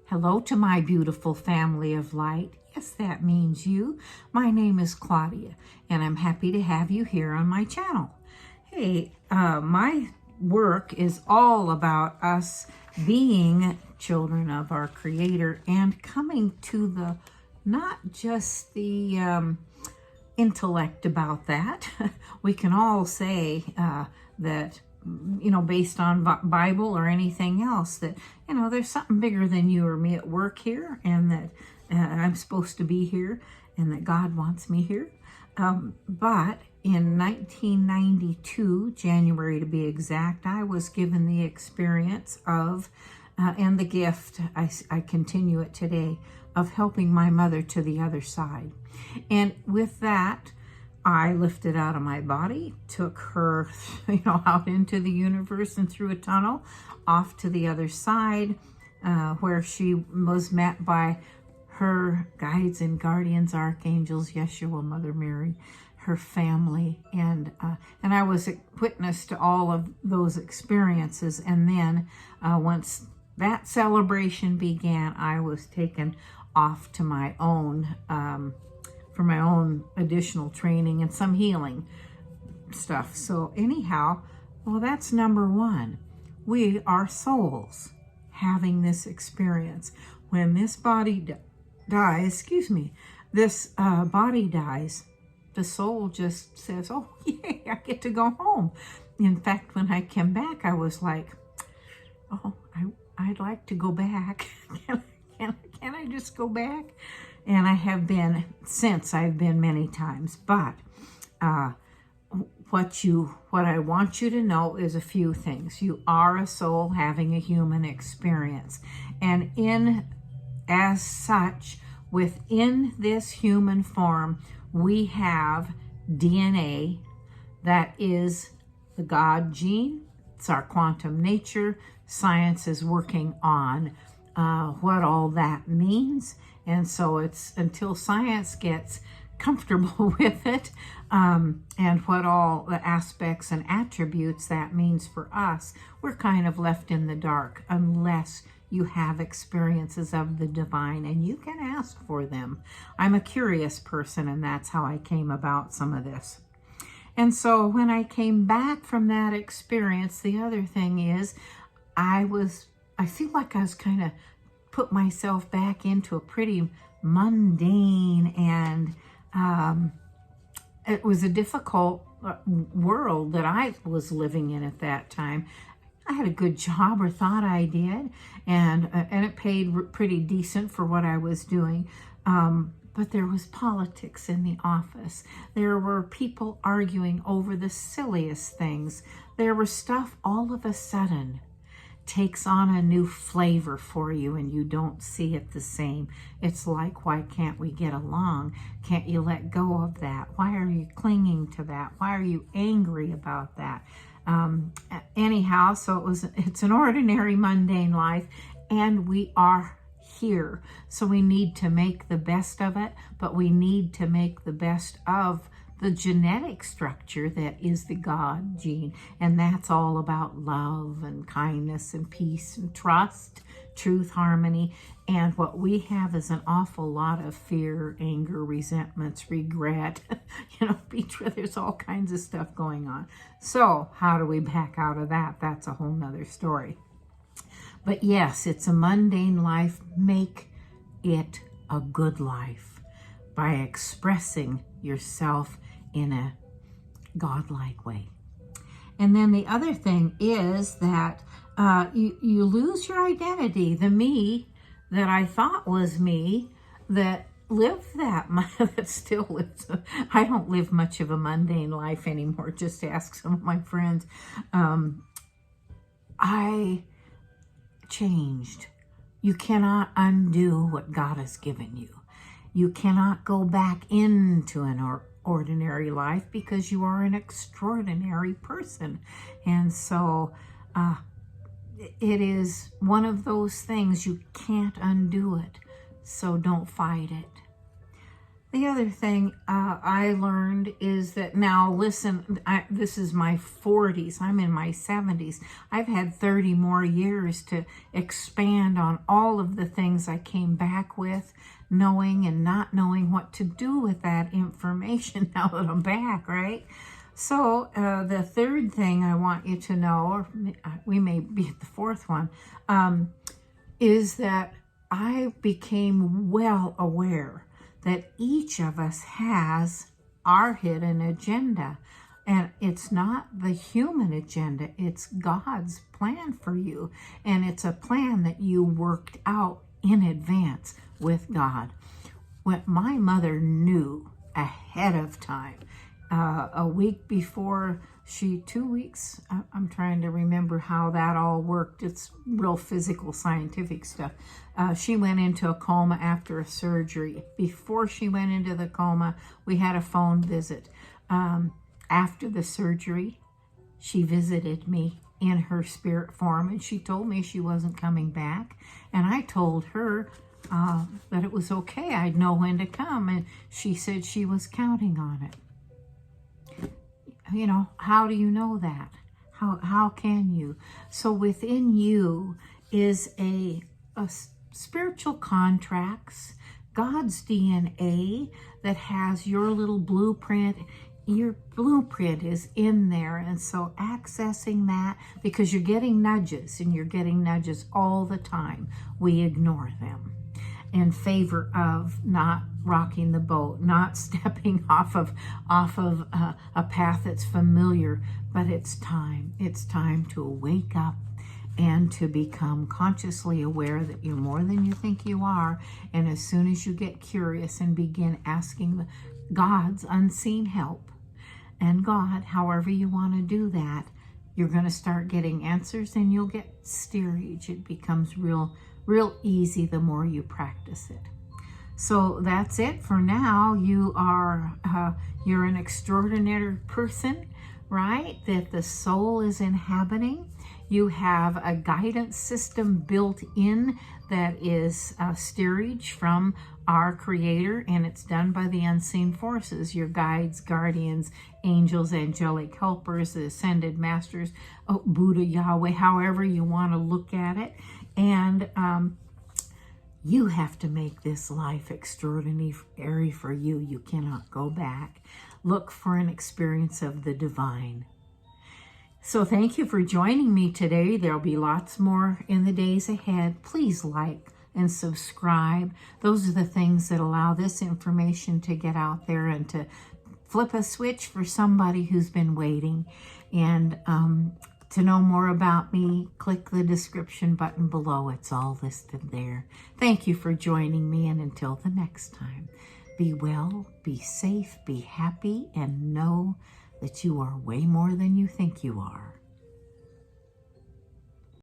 Hello to my beautiful family of light. Yes, that means you. My name is Claudia, and I'm happy to have you here on my channel. Hey, my work is all about us being children of our Creator and coming to the, not just the intellect about that. We can all say that, you know, based on Bible or anything else, that, you know, there's something bigger than you or me at work here, and that I'm supposed to be here, and that God wants me here. But in 1992, January to be exact, I was given the experience of, and the gift, I continue it today, of helping my mother to the other side. And with that, I lifted out of my body, took her, you know, out into the universe and through a tunnel off to the other side, where she was met by her guides and guardians, archangels, Yeshua, Mother Mary, her family, and I was a witness to all of those experiences. And then once that celebration began, I was taken off to my own for my own additional training and some healing stuff. So anyhow, well, that's number one. We are souls having this experience. When this body dies, this body dies, the soul just says, oh, yay, I get to go home. In fact, when I came back, I was like, oh, I'd like to go back. Can I just go back? And I have been since. I've been many times. But what I want you to know is a few things. You are a soul having a human experience. And as such, within this human form, we have DNA that is the God gene. It's our quantum nature. Science is working on what all that means. And so it's until science gets comfortable with it, and what all the aspects and attributes that means for us, we're kind of left in the dark unless you have experiences of the divine, and you can ask for them. I'm a curious person, and that's how I came about some of this. And so when I came back from that experience, the other thing is I feel like I was kind of put myself back into a pretty mundane, and it was a difficult world that I was living in at that time. I had a good job, or thought I did, and it paid pretty decent for what I was doing. But there was politics in the office. There were people arguing over the silliest things. There was stuff all of a sudden takes on a new flavor for you, and you don't see it the same. It's like, why can't we get along? Can't you let go of that? Why are you clinging to that? Why are you angry about that? Anyhow, so it's an ordinary, mundane life, and we are here. So we need to make the best of it, but we need to make the best of the genetic structure that is the God gene. And that's all about love and kindness and peace and trust, truth, harmony. And what we have is an awful lot of fear, anger, resentments, regret, you know, there's all kinds of stuff going on. So how do we back out of that? That's a whole nother story. But yes, it's a mundane life. Make it a good life by expressing yourself in a godlike way. And then the other thing is that you lose your identity. The me that I thought was me, that lived that still lives. I don't live much of a mundane life anymore. Just ask some of my friends. I changed. You cannot undo what God has given you. You cannot go back into an ordinary life, because you are an extraordinary person. And so it is one of those things, you can't undo it. So don't fight it. The other thing I learned is that now, listen, this is my 40s. I'm in my 70s. I've had 30 more years to expand on all of the things I came back with, knowing and not knowing what to do with that information now that I'm back, right? So the third thing I want you to know, or we may be at the fourth one, is that I became well aware that each of us has our hidden agenda. And it's not the human agenda, it's God's plan for you. And it's a plan that you worked out in advance with God. What my mother knew ahead of time, a week before 2 weeks, I'm trying to remember how that all worked. It's real physical, scientific stuff. She went into a coma after a surgery. Before she went into the coma, we had a phone visit. After the surgery, she visited me in her spirit form, and she told me she wasn't coming back. And I told her that it was okay. I'd know when to come, and she said she was counting on it. You know, how do you know that? How can you? So within you is a spiritual contracts, God's DNA that has your little blueprint. Your blueprint is in there. And so accessing that, because you're getting nudges, and you're getting nudges all the time, we ignore them in favor of not rocking the boat, not stepping off of a path that's familiar. But it's time to wake up and to become consciously aware that you're more than you think you are. And as soon as you get curious and begin asking God's unseen help, and God, however you want to do that, you're going to start getting answers, and you'll get steerage. It becomes real easy the more you practice it. So that's it for now. You're an extraordinary person, right? That the soul is inhabiting. You have a guidance system built in that is steerage from our Creator, and it's done by the unseen forces, your guides, guardians, angels, angelic helpers, the ascended masters, Buddha, Yahweh, however you want to look at it. And you have to make this life extraordinary for you. You cannot go back. Look for an experience of the divine. So thank you for joining me today. There'll be lots more in the days ahead. Please like and subscribe. Those are the things that allow this information to get out there and to flip a switch for somebody who's been waiting. And to know more about me, click the description button below. It's all listed there. Thank you for joining me, and until the next time, be well, be safe, be happy, and know that you are way more than you think you are.